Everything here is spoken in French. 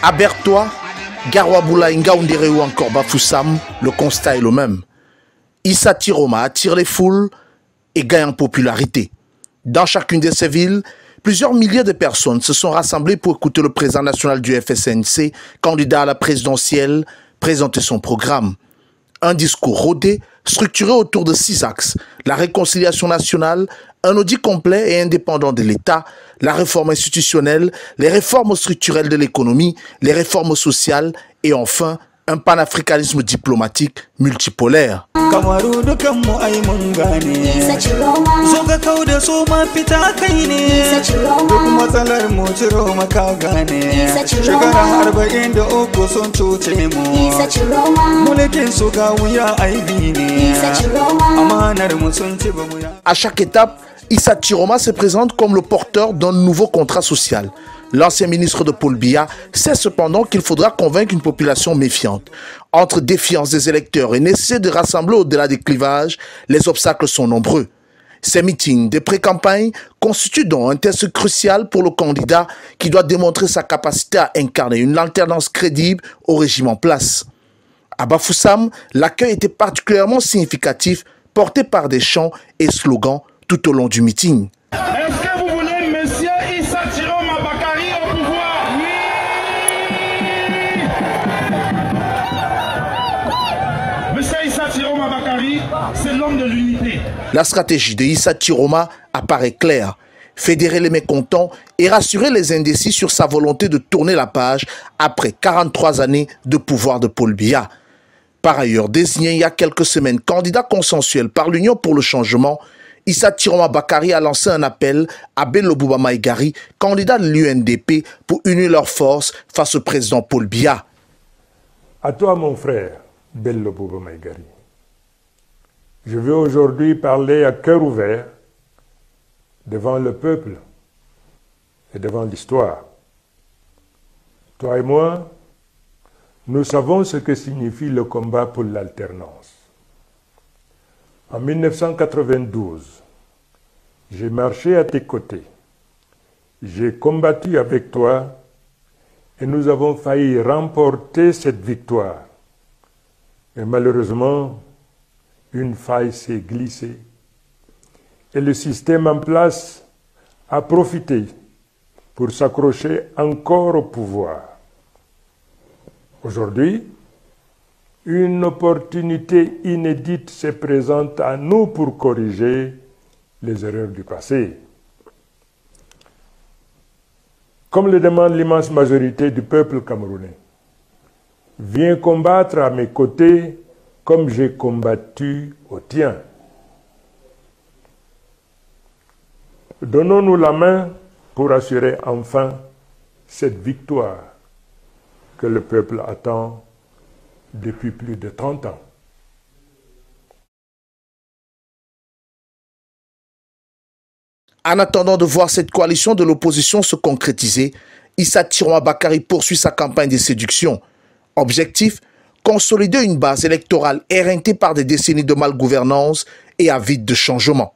À Bertois, Garoua-Boula, Ngaoundéré ou encore Bafoussam, le constat est le même. Issa Tiroma attire les foules et gagne en popularité. Dans chacune de ces villes, plusieurs milliers de personnes se sont rassemblées pour écouter le président national du FSNC, candidat à la présidentielle, présenter son programme. Un discours rodé, structuré autour de 6 axes. La réconciliation nationale, un audit complet et indépendant de l'État, la réforme institutionnelle, les réformes structurelles de l'économie, les réformes sociales et enfin, un panafricanisme diplomatique multipolaire. À chaque étape, Issa Tiroma se présente comme le porteur d'un nouveau contrat social. L'ancien ministre de Paul Biya sait cependant qu'il faudra convaincre une population méfiante. Entre défiance des électeurs et nécessité de rassembler au-delà des clivages, les obstacles sont nombreux. Ces meetings de pré-campagne constituent donc un test crucial pour le candidat qui doit démontrer sa capacité à incarner une alternance crédible au régime en place. À Bafoussam, l'accueil était particulièrement significatif, porté par des chants et slogans tout au long du meeting. Est-ce que vous voulez Monsieur Issa Tiroma Bakary au pouvoir? Oui. Monsieur Issa Tiroma Bakary, c'est l'homme de l'unité. La stratégie de Issa Tiroma apparaît claire. Fédérer les mécontents et rassurer les indécis sur sa volonté de tourner la page après 43 années de pouvoir de Paul Biya. Par ailleurs, désigné il y a quelques semaines candidat consensuel par l'Union pour le changement, Issa Tiroma Bakary a lancé un appel à Bello Bouba Maïgari, candidat de l'UNDP, pour unir leurs forces face au président Paul Biya. À toi, mon frère, Bello Bouba Maïgari, je veux aujourd'hui parler à cœur ouvert devant le peuple et devant l'histoire. Toi et moi, nous savons ce que signifie le combat pour l'alternance. En 1992, j'ai marché à tes côtés, j'ai combattu avec toi et nous avons failli remporter cette victoire. Et malheureusement, une faille s'est glissée et le système en place a profité pour s'accrocher encore au pouvoir. Aujourd'hui, une opportunité inédite se présente à nous pour corriger les erreurs du passé. Comme le demande l'immense majorité du peuple camerounais, viens combattre à mes côtés comme j'ai combattu au tien. Donnons-nous la main pour assurer enfin cette victoire que le peuple attend depuis plus de 30 ans. En attendant de voir cette coalition de l'opposition se concrétiser, Issa Tiroma Bakary poursuit sa campagne de séduction. Objectif, consolider une base électorale éreintée par des décennies de malgouvernance et avide de changement.